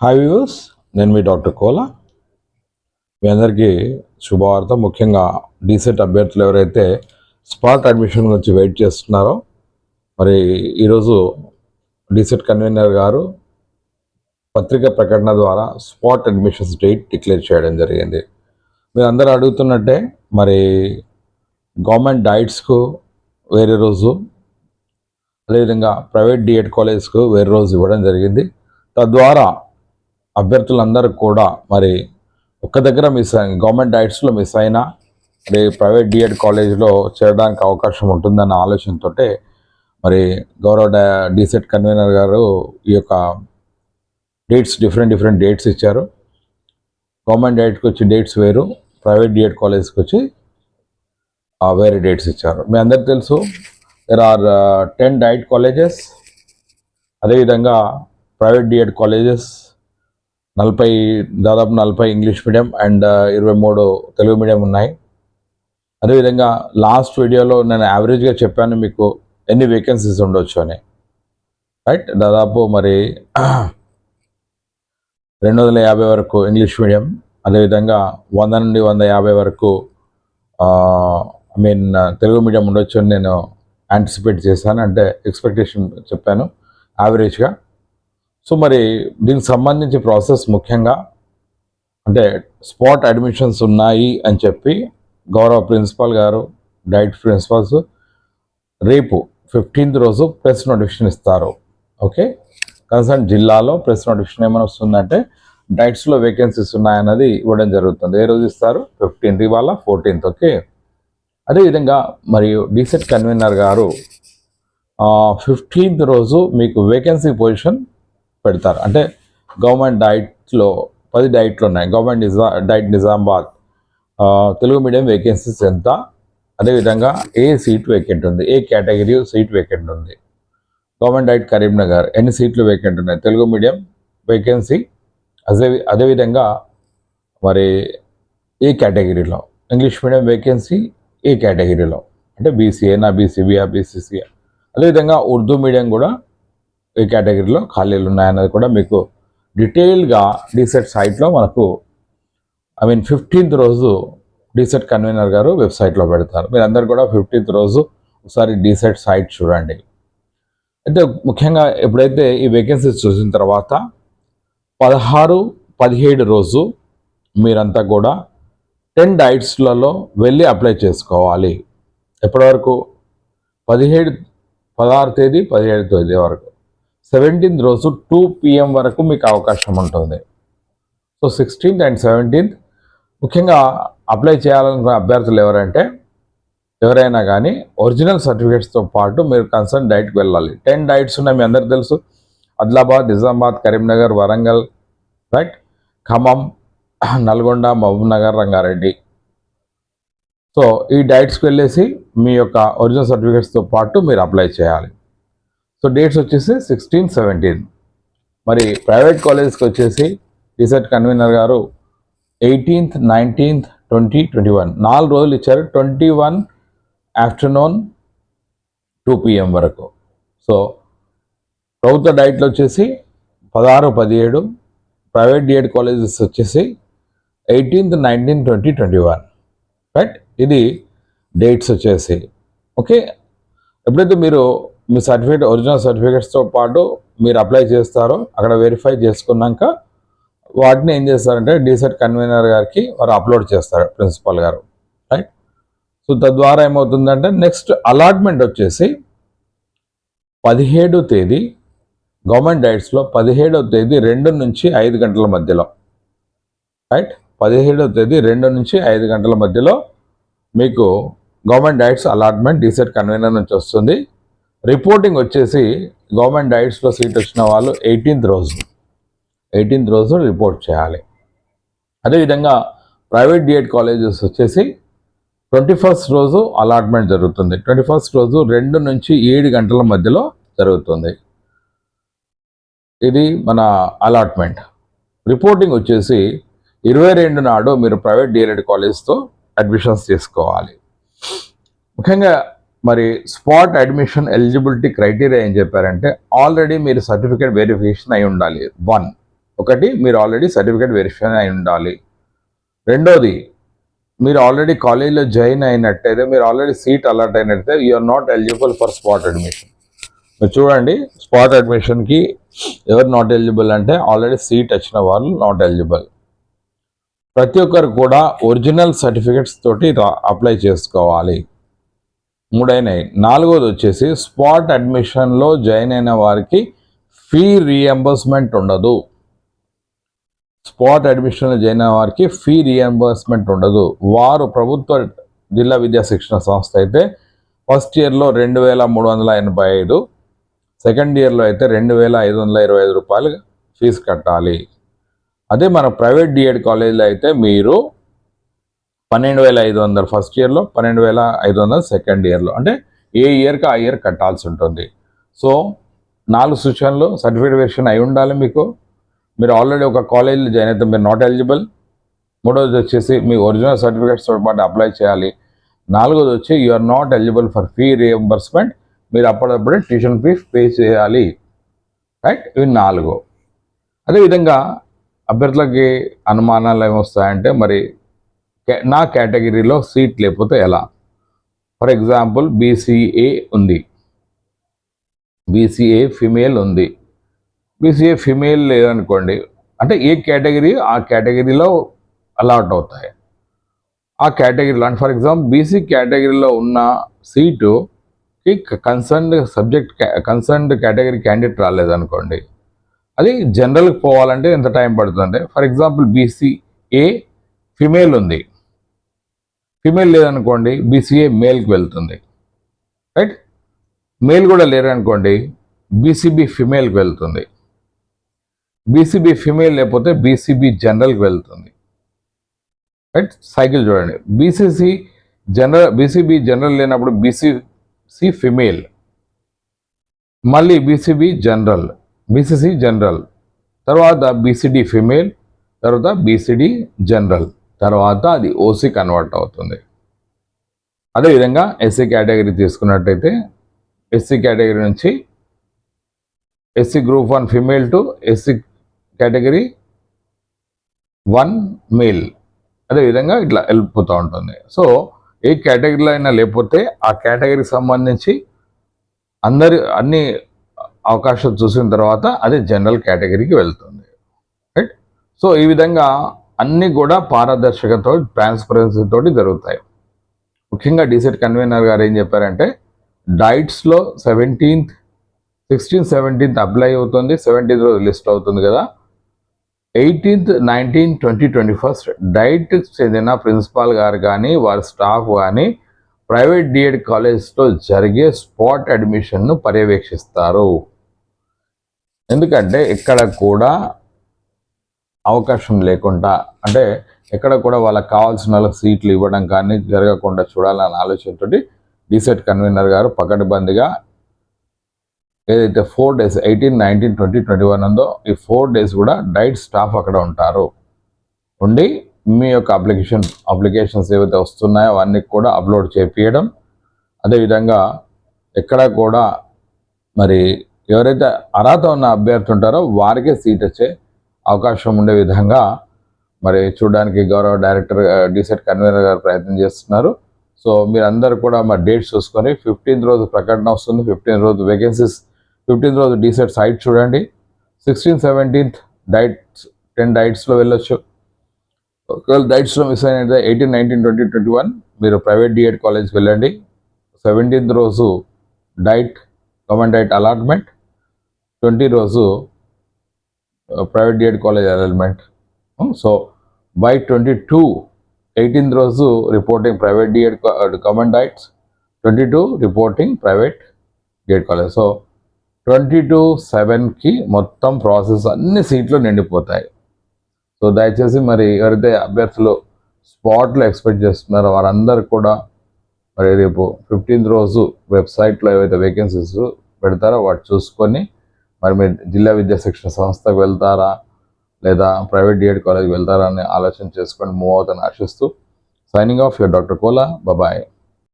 Hi viewers, నేను మీ doctor Kola. మీ అందరికీ శుభవార్త. ముఖ్యంగా డీసెట్ అభ్యర్థులు ఎవరైతే స్పాట్ అడ్మిషన్ గురించి వెయిట్ చేస్తున్నారో, మరి ఈరోజు డీసెట్ కన్వీనర్ గారు పత్రిక ప్రకటన ద్వారా స్పాట్ అడ్మిషన్స్ డేట్ డిక్లేర్ చేయడం జరిగింది. మీరు అందరూ అడుగుతున్నట్టే, మరి గవర్నమెంట్ డైట్స్కు వేరే రోజు, అదేవిధంగా ప్రైవేట్ డిఎడ్ కాలేజ్కు వేరే రోజు ఇవ్వడం జరిగింది. తద్వారా అభ్యర్థులందరూ కూడా మరి ఒక్క దగ్గర మిస్ అయిన గవర్నమెంట్ డైట్స్లో మిస్ అయినా మరి ప్రైవేట్ డిఎడ్ కాలేజ్లో చేరడానికి అవకాశం ఉంటుందన్న ఆలోచనతో మరి గౌరవ డీసెట్ కన్వీనర్ గారు ఈ యొక్క డేట్స్ డిఫరెంట్ డేట్స్ ఇచ్చారు. గవర్నమెంట్ డైట్కి వచ్చి డేట్స్ వేరు, ప్రైవేట్ డిఎడ్ కాలేజ్కి వచ్చి వేరే డేట్స్ ఇచ్చారు. మీ అందరికి తెలుసు, దెర్ ఆర్ 10 డైట్ కాలేజెస్, అదేవిధంగా ప్రైవేట్ డిఎడ్ కాలేజెస్ దాదాపు 40 English medium and 23 Telugu medium ఉన్నాయి. అదేవిధంగా లాస్ట్ వీడియోలో నేను యావరేజ్గా చెప్పాను మీకు ఎన్ని వేకెన్సీస్ ఉండొచ్చు అని, రైట్. దాదాపు మరి 250 వరకు ఇంగ్లీష్ మీడియం, అదేవిధంగా 100 నుండి 150 వరకు తెలుగు మీడియం ఉండొచ్చు అని నేను యాంటిసిపేట్ చేశాను, అంటే ఎక్స్పెక్టేషన్ చెప్పాను యావరేజ్గా. సో మరి దీనికి సంబంధించి ప్రాసెస్ ముఖ్యంగా అంటే స్పాట్ అడ్మిషన్స్ ఉన్నాయి అని చెప్పి గౌరవ ప్రిన్సిపాల్ గారు, డైట్ ప్రిన్సిపాల్స్ రేపు 15th రోజు ప్రెస్ నోటిఫికేషన్ ఇస్తారు. ఓకే, కన్సర్న్ జిల్లాలో ప్రెస్ నోటిఫికేషన్ ఏమైనా వస్తుందంటే డైట్స్లో వేకెన్సీస్ ఉన్నాయన్నది ఇవ్వడం జరుగుతుంది. ఏ రోజు ఇస్తారు? 15th, ఇవాళ 14th. ఓకే, అదేవిధంగా మరియు డీసెట్ కన్వీనర్ గారు 15th రోజు మీకు వేకెన్సీ పొజిషన్ పెడతారు. అంటే గవర్నమెంట్ డైట్లో 10 డైట్లు ఉన్నాయి. Government diet Nizamabad Telugu medium vacancies ఎంత, అదేవిధంగా ఏ సీట్ వేకెంట్ ఉంది, ఏ కేటగిరీ సీట్ వేకెంట్ ఉంది. గవర్నమెంట్ డైట్ కరీంనగర్ ఎన్ని సీట్లు వేకెంట్ ఉన్నాయి, తెలుగు మీడియం వేకెన్సీ, అదేవిధంగా మరి ఏ కేటగిరీలో, ఇంగ్లీష్ మీడియం వేకెన్సీ ఏ కేటగిరీలో, అంటే బీసీఏనా, బీసీబీఆ, బీసీసీఆ, అదేవిధంగా ఉర్దూ మీడియం కూడా ఏ కేటగిరీలో ఖాళీలు ఉన్నాయన్నది కూడా మీకు డీటెయిల్గా డీసెట్ సైట్లో మనకు 15th రోజు డీసెట్ కన్వీనర్ గారు వెబ్సైట్లో పెడతారు. మీరు అందరు కూడా 15th రోజు ఒకసారి డీసెట్ సైట్ చూడండి. అయితే ముఖ్యంగా ఎప్పుడైతే ఈ వేకెన్సీస్ చూసిన తర్వాత 16, 17 రోజు మీరంతా కూడా 10 డైట్స్లలో వెళ్ళి అప్లై చేసుకోవాలి. ఎప్పటి వరకు? 16 తేదీ 17 తేదీ వరకు. 17th రోజు 2 PM వరకు మీకు అవకాశం ఉంటుంది. సో 16th and 17th ముఖ్యంగా అప్లై చేయాలనుకున్న అభ్యర్థులు ఎవరైనా కానీ ఒరిజినల్ సర్టిఫికేట్స్తో పాటు మీరు కన్సర్న్ డైట్కి వెళ్ళాలి. 10 డైట్స్ ఉన్నాయి, మీ అందరికి తెలుసు. ఆదిలాబాద్, నిజామాబాద్, కరీంనగర్, వరంగల్, రైట్, ఖమ్మం, నల్గొండ, మహబూబ్నగర్, రంగారెడ్డి. సో ఈ డైట్స్కి వెళ్ళేసి మీ యొక్క ఒరిజినల్ సర్టిఫికేట్స్తో పాటు మీరు అప్లై చేయాలి. సో డేట్స్ వచ్చేసి 16, 17. మరి ప్రైవేట్ కాలేజ్కి వచ్చేసి డీసెట్ కన్వీనర్ గారు 18th, 19th, 20, 21 4 రోజులు ఇచ్చారు. 21 ఆఫ్టర్నూన్ 2 PM వరకు. సో ప్రభుత్వ డైట్లో వచ్చేసి 16, 17, ప్రైవేట్ డిఎడ్ కాలేజెస్ వచ్చేసి 18th, 19th, 20, 21, రైట్. ఇది డేట్స్ వచ్చేసి. ఓకే, ఎప్పుడైతే మీరు మీ సర్టిఫికేట్ ఒరిజినల్ సర్టిఫికేట్స్తో పాటు మీరు అప్లై చేస్తారో అక్కడ వెరిఫై చేసుకున్నాక వాటిని ఏం చేస్తారంటే డీసెట్ కన్వీనర్ గారికి వారు అప్లోడ్ చేస్తారు, ప్రిన్సిపాల్ గారు, రైట్. సో తద్వారా ఏమవుతుందంటే నెక్స్ట్ అలాట్మెంట్ వచ్చేసి 17వ తేదీ గవర్నమెంట్ డైట్స్లో 17వ తేదీ 2 నుంచి 5 గంటల మధ్యలో, రైట్. 17వ తేదీ 2 నుంచి 5 గంటల మధ్యలో మీకు government diets allotment DEECET convener నుంచి వస్తుంది. రిపోర్టింగ్ వచ్చేసి గవర్నమెంట్ డైట్స్లో సీట్ వచ్చిన వాళ్ళు 18th రోజు రిపోర్ట్ చేయాలి. అదేవిధంగా ప్రైవేట్ డిఎడ్ కాలేజెస్ వచ్చేసి 21st రోజు అలాట్మెంట్ జరుగుతుంది. 21st రోజు 2 నుంచి 7 గంటల మధ్యలో జరుగుతుంది. ఇది మన అలాట్మెంట్. రిపోర్టింగ్ వచ్చేసి 22 నాడు మీరు ప్రైవేట్ డిఎడ్ కాలేజ్తో అడ్మిషన్స్ చేసుకోవాలి. ముఖ్యంగా మరి స్పాట్ అడ్మిషన్ ఎలిజిబిలిటీ క్రైటీరియా ఏం చెప్పారంటే ఆల్రెడీ మీరు సర్టిఫికేట్ వెరిఫికేషన్ అయి ఉండాలి 1. ఒకటి, మీరు ఆల్రెడీ సర్టిఫికేట్ వెరిఫై అయి ఉండాలి. రెండోది, మీరు ఆల్రెడీ కాలేజీలో జాయిన్ అయినట్టయితే, మీరు ఆల్రెడీ సీట్ అలాట్ అయినట్టయితే are not eligible for spot admission. మీరు చూడండి, స్పాట్ అడ్మిషన్కి ఎవరు నాట్ ఎలిజిబుల్ అంటే ఆల్రెడీ సీట్ వచ్చిన వాళ్ళు నాట్ ఎలిజిబుల్. ప్రతి ఒక్కరు కూడా ఒరిజినల్ సర్టిఫికేట్స్ తోటి అప్లై చేసుకోవాలి. 3 అయినాయి. 4వది వచ్చేసి స్పాట్ అడ్మిషన్లో జాయిన్ అయిన వారికి ఫీ రీఎంబర్స్మెంట్ ఉండదు. స్పాట్ అడ్మిషన్లో జాయిన్ అయిన వారికి ఫీ రీఎంబర్స్మెంట్ ఉండదు. వారు ప్రభుత్వ జిల్లా విద్యా శిక్షణ సంస్థ అయితే ఫస్ట్ ఇయర్లో 2,385, సెకండ్ ఇయర్లో అయితే 2,525 రూపాయలు ఫీజు కట్టాలి. అదే మన ప్రైవేట్ డిఎడ్ కాలేజీలో అయితే మీరు 12,500 ఫస్ట్ ఇయర్లో, 12,500 సెకండ్ ఇయర్లో, అంటే ఏ ఇయర్కి ఆ ఇయర్ కట్టాల్సి ఉంటుంది. సో 4 సూచనలు, సర్టిఫికేట్ వెరిఫికేషన్ అయి ఉండాలి మీకు. మీరు ఆల్రెడీ ఒక కాలేజీలో జాయిన్ అయితే మీరు నాట్ ఎలిజిబుల్. 3వది వచ్చేసి మీ ఒరిజినల్ సర్టిఫికేట్స్తో పాటు అప్లై చేయాలి. 4వది వచ్చి you are not eligible for fee reimbursement. మీరు అప్పుడప్పుడే ట్యూషన్ ఫీ పే చేయాలి. రైట్, ఇవి 4. అదేవిధంగా అభ్యర్థులకి అనుమానాలు ఏమొస్తాయంటే, మరి నా కేటగిరీలో సీట్ లేకపోతే ఎలా? ఫర్ ఎగ్జాంపుల్ బీసీఏ ఉంది, బీసీఏ ఫిమేల్ ఉంది. బీసీఏ ఫిమేల్ లేదనుకోండి, అంటే ఏ కేటగిరీ ఆ కేటగిరీలో అలాట్ అవుతాయి. ఆ కేటగిరీలో అంటే ఫర్ ఎగ్జాంపుల్ బీసీ కేటగిరీలో ఉన్న సీటుకి కన్సర్న్డ్ కేటగిరీ క్యాండిడేట్ రాలేదనుకోండి, అది జనరల్కి పోవాలంటే ఎంత టైం పడుతుందంటే, ఫర్ ఎగ్జాంపుల్ బీసీఏ ఫిమేల్ ఉంది, ఫిమేల్ లేదనుకోండి బీసీఏ మేల్కి వెళ్తుంది. రైట్, మేల్ కూడా లేరనుకోండి బీసీబీ ఫిమేల్కి వెళ్తుంది. బీసీబీ ఫిమేల్ లేకపోతే బీసీబీ జనరల్కి వెళ్తుంది. రైట్, సైకిల్ చూడండి. బీసీబీ జనరల్ లేనప్పుడు బీసీసీ ఫిమేల్, మళ్ళీ బీసీబీ జనరల్, బీసీసీ జనరల్, తర్వాత బీసీడీ ఫిమేల్, తర్వాత బీసీడీ జనరల్, తర్వాత అది ఓసీ కన్వర్ట్ అవుతుంది. అదేవిధంగా ఎస్సీ కేటగిరీ తీసుకున్నట్టయితే ఎస్సీ కేటగిరీ నుంచి SC group 1 female to SC category 1 male, అదేవిధంగా ఇట్లా వెళ్ళిపోతూ ఉంటుంది. సో ఏ కేటగిరీలో అయినా లేకపోతే ఆ కేటగిరీకి సంబంధించి అన్ని అవకాశాలు చూసిన తర్వాత అది జనరల్ కేటగిరీకి వెళ్తుంది. రైట్, సో ఈ విధంగా అన్నీ కూడా పారదర్శకతో, ట్రాన్స్పరెన్సీ తోటి జరుగుతాయి. ముఖ్యంగా డీసెట్ కన్వీనర్ గారు ఏం చెప్పారంటే, డైట్స్లో 16th 17th అప్లై అవుతుంది, 17th రోజు లిస్ట్ అవుతుంది కదా, 18th 19th 20 21 డైట్ చెందిన ప్రిన్సిపాల్ గారు కానీ వారి స్టాఫ్ కానీ ప్రైవేట్ డిఎడ్ కాలేజ్లో జరిగే స్పాట్ అడ్మిషన్ను పర్యవేక్షిస్తారు. ఎందుకంటే ఇక్కడ కూడా అవకాశం లేకుండా, అంటే ఎక్కడ కూడా వాళ్ళకి కావాల్సిన వాళ్ళకి సీట్లు ఇవ్వడం కానీ జరగకుండా చూడాలనే ఆలోచనతో డీసెట్ కన్వీనర్ గారు పకడ్బందీగా ఏదైతే 4 days 18, 19, 20, 21 ఉందో ఈ 4 days కూడా డైట్ స్టాఫ్ అక్కడ ఉంటారు. ఉండి మీ యొక్క అప్లికేషన్స్ ఏవైతే వస్తున్నాయో అవన్నీ కూడా అప్లోడ్ చేయించడం, అదేవిధంగా ఎక్కడ కూడా మరి ఎవరైతే అర్హత ఉన్న అభ్యర్థి ఉంటారో వారికే సీట్ వచ్చే అవకాశం ఉండే విధంగా మరి చూడడానికి గౌరవ డైరెక్టర్ డీసెట్ కన్వీనర్ గారు ప్రయత్నం చేస్తున్నారు. సో మీరందరూ కూడా మరి డేట్స్ చూసుకొని 15th రోజు ప్రకటన వస్తుంది, 15th రోజు వేకెన్సీస్, 15th రోజు డీసెట్ సైట్ చూడండి. 16th 17th డైట్స్ 10 డైట్స్లో వెళ్ళొచ్చు. ఒకవేళ డైట్స్లో మిస్ అయినట్టు 18, 19, 20, 21 మీరు ప్రైవేట్ డిఎడ్ కాలేజ్కి వెళ్ళండి. 17th రోజు డైట్ గవర్నమెంట్ డైట్ అలాట్మెంట్, 20 రోజు private D Ed college allotment. So by 22 18th రోజు reporting private D Ed government DIETs, 22 reporting private D Ed college. So 22/7కి మొత్తం ప్రాసెస్ అన్ని సీట్లు నిండిపోతాయి. సో దయచేసి మరి ఎవరైతే అభ్యర్థులు స్పాట్లో ఎక్స్పెక్ట్ చేస్తున్నారో వారందరూ కూడా మరి రేపు 15th రోజు వెబ్సైట్లో ఏవైతే వేకెన్సీస్ పెడతారో వాటి చూసుకొని మరి మీరు జిల్లా విద్యా శిక్షణ సంస్థకు వెళ్తారా లేదా ప్రైవేట్ డిఎడ్ కాలేజ్కి వెళ్తారా అని ఆలోచన చేసుకొని మూవ్ అవుతారని ఆశిస్తూ signing off your doctor Kola. Bye.